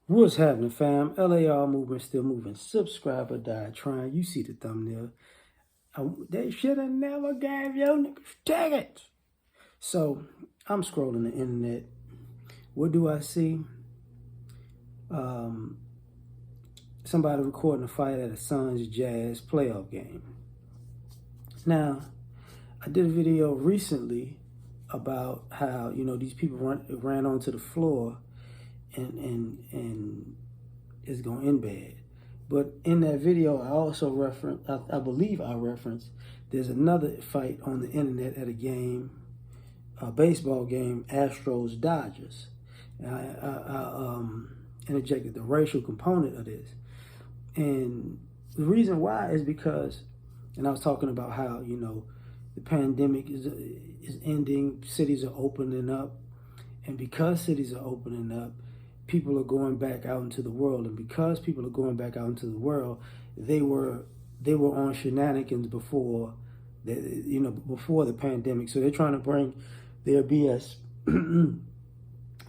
What's happening, fam? LAR movement still moving. Subscribe or die trying. You see the thumbnail. They should have never gave your niggas tickets. So I'm scrolling the internet. What do I see? Somebody recording a fight at a Suns Jazz playoff game. Now, I did a video recently about how these people ran onto the floor and it's going to end bad. But in that video, I also I believe I referenced, there's another fight on the internet at a baseball game, Astros Dodgers. And I interjected the racial component of this. And the reason why is because, and I was talking about how, the pandemic is ending, cities are opening up. And because cities are opening up, people are going back out into the world, and because people are going back out into the world, they were on shenanigans before the pandemic. So they're trying to bring their BS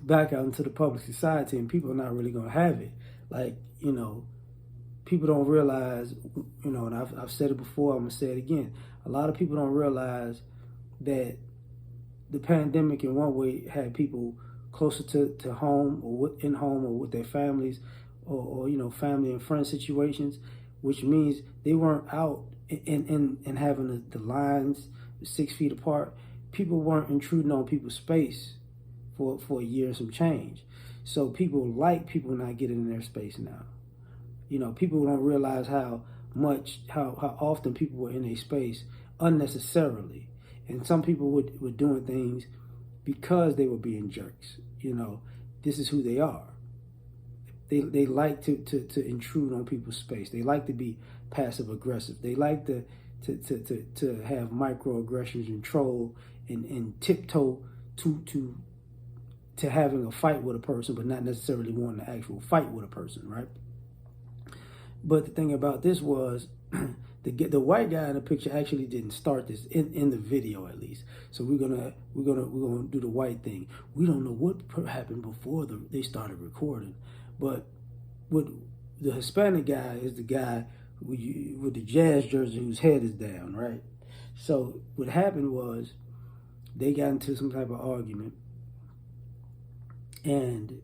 back out into the public society, and people are not really going to have it. People don't realize, and I've said it before, I'm gonna say it again. A lot of people don't realize that the pandemic, in one way, had people closer to home, or in home, or with their families, or family and friend situations, which means they weren't out and having the lines 6 feet apart. People weren't intruding on people's space for a year and some change. So people not getting in their space now. People don't realize how often people were in a space unnecessarily. And some people were doing things because they were being jerks. This is who they are. They like to intrude on people's space. They like to be passive aggressive. They like to have microaggressions and troll and tiptoe to having a fight with a person, but not necessarily wanting to actual fight with a person, right? But the thing about this was, the white guy in the picture actually didn't start this in the video, at least. So we're gonna do the white thing. We don't know what happened before they started recording, but what the Hispanic guy is the guy with the Jazz jersey whose head is down, right? So what happened was they got into some type of argument, and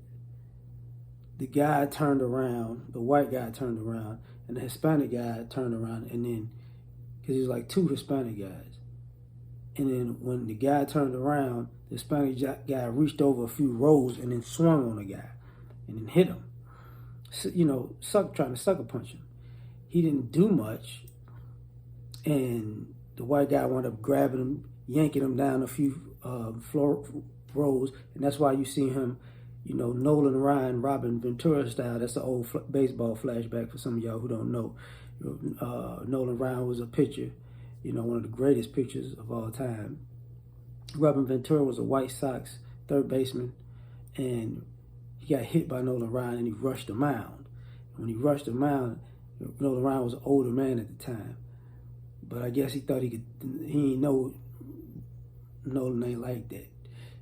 the guy turned around, the white guy turned around, and the Hispanic guy turned around, and then, because he was like two Hispanic guys. And then when the guy turned around, the Hispanic guy reached over a few rows and then swung on the guy and then hit him. So, trying to sucker punch him. He didn't do much, and the white guy wound up grabbing him, yanking him down a few floor rows, and that's why you see him, Nolan Ryan, Robin Ventura style. That's the old baseball flashback for some of y'all who don't know. Nolan Ryan was a pitcher, one of the greatest pitchers of all time. Robin Ventura was a White Sox third baseman, and he got hit by Nolan Ryan, and he rushed the mound. And when he rushed the mound, Nolan Ryan was an older man at the time, but I guess he thought he didn't know Nolan ain't like that.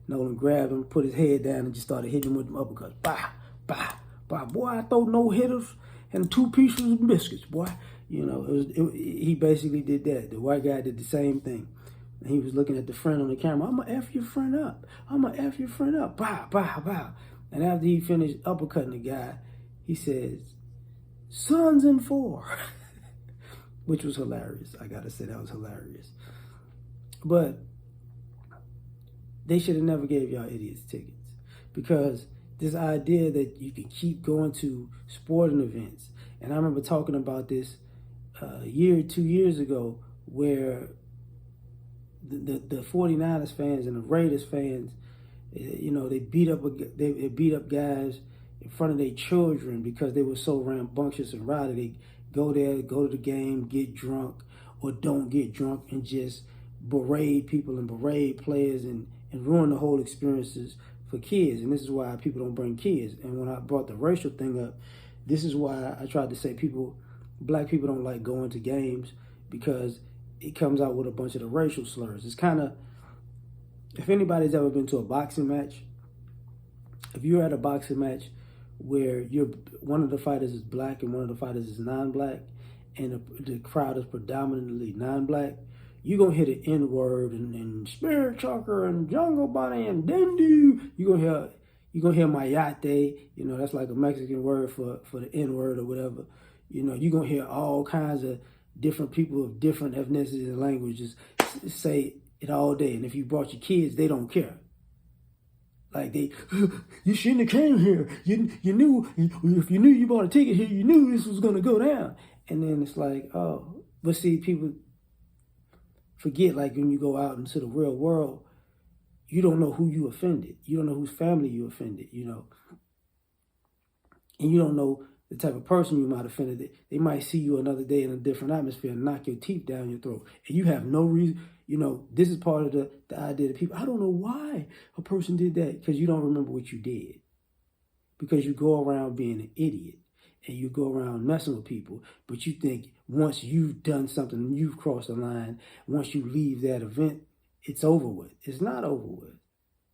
Nolan grabbed him, put his head down, and just started hitting him with them uppercuts. Bah, bah, bah. Boy, I throw no hitters and 2 pieces of biscuits, boy. He basically did that. The white guy did the same thing. And he was looking at the friend on the camera. I'm going to F your friend up. I'm going to F your friend up. Bah, bah, bah. And after he finished uppercutting the guy, he says, Suns in 4. Which was hilarious. I got to say, that was hilarious. But they should have never gave y'all idiots tickets, because this idea that you can keep going to sporting events, and I remember talking about this a year or 2 years ago, where the 49ers fans and the Raiders fans, they beat up guys in front of their children because they were so rambunctious and rowdy. They go there, go to the game, get drunk, or don't get drunk, and just berate people and berate players and ruin the whole experiences for kids. And this is why people don't bring kids. And when I brought the racial thing up, this is why I tried to say black people don't like going to games, because it comes out with a bunch of the racial slurs. It's kind of, if anybody's ever been to a boxing match, if you're at a boxing match where one of the fighters is black and one of the fighters is non-black, and the crowd is predominantly non-black, you're going to hear the N-word and spirit chucker and jungle bunny and dendu. You're going to hear mayate. You know, that's like a Mexican word for the N-word or whatever. You know, you're going to hear all kinds of different people of different ethnicities and languages say it all day. And if you brought your kids, they don't care. Like you shouldn't have came here. You knew, if you knew you bought a ticket here, you knew this was going to go down. And then it's like, oh, but see, people forget, like when you go out into the real world, you don't know who you offended. You don't know whose family you offended, you know. And you don't know the type of person you might offend. They might see you another day in a different atmosphere and knock your teeth down your throat. And you have no reason, you know, this is part of the idea that people, I don't know why a person did that, because you don't remember what you did. Because you go around being an idiot and you go around messing with people, but you think once you've done something, you've crossed the line, once you leave that event, it's over with. It's not over with.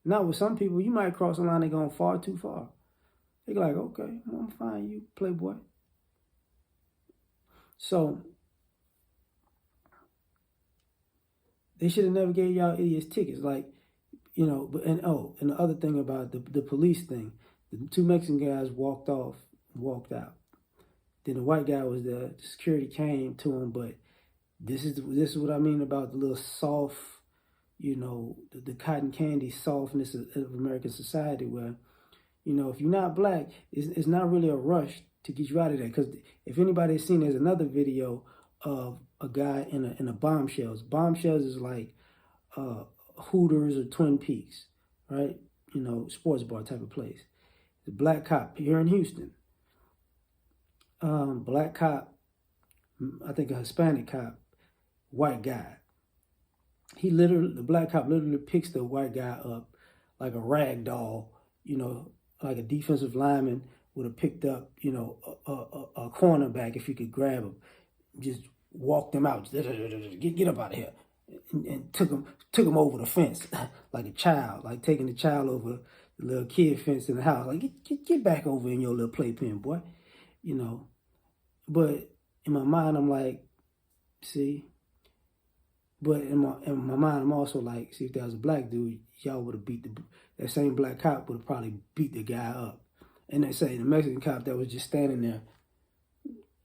Not with some people. You might cross the line, they're going far too far. They're like, okay, I'm fine, you playboy. So they should have never gave y'all idiots tickets. Like, you know, and the other thing about the police thing, the two Mexican guys walked out. Then the white guy was there. The security came to him, but this is what I mean about the little soft, you know, the cotton candy softness of American society, where, you know, if you're not black, it's not really a rush to get you out of there. Because if anybody's seen, there's another video of a guy in a Bombshells. Bombshells is like Hooters or Twin Peaks, right? You know, sports bar type of place. The black cop here in Houston. Black cop, I think a Hispanic cop, white guy. The black cop literally picks the white guy up like a rag doll, you know, like a defensive lineman would have picked up, you know, a cornerback if you could grab him. Just walked him out, get up out of here, and took him over the fence like a child, like taking the child over the little kid fence in the house. Like get back over in your little playpen, boy, you know. But in my mind, I'm like, see. But in my mind, I'm also like, see, if there was a black dude, y'all would have beat that same black cop would have probably beat the guy up. And they say the Mexican cop that was just standing there,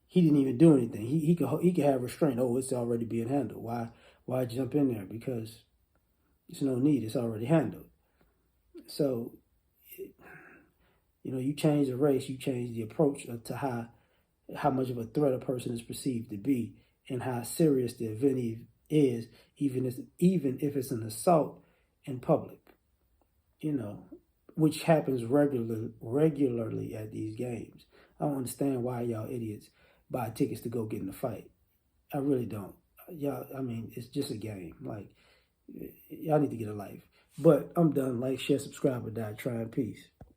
he didn't even do anything. He could have restraint. Oh, it's already being handled. Why jump in there? Because there's no need. It's already handled. So, you know, you change the race, you change the approach to how much of a threat a person is perceived to be, and how serious the event is, even if it's an assault in public, you know, which happens regularly at these games. I don't understand why y'all idiots buy tickets to go get in a fight. I really don't. Y'all, I mean, it's just a game. Like, y'all need to get a life. But I'm done. Like, share, subscribe, or die trying. Peace.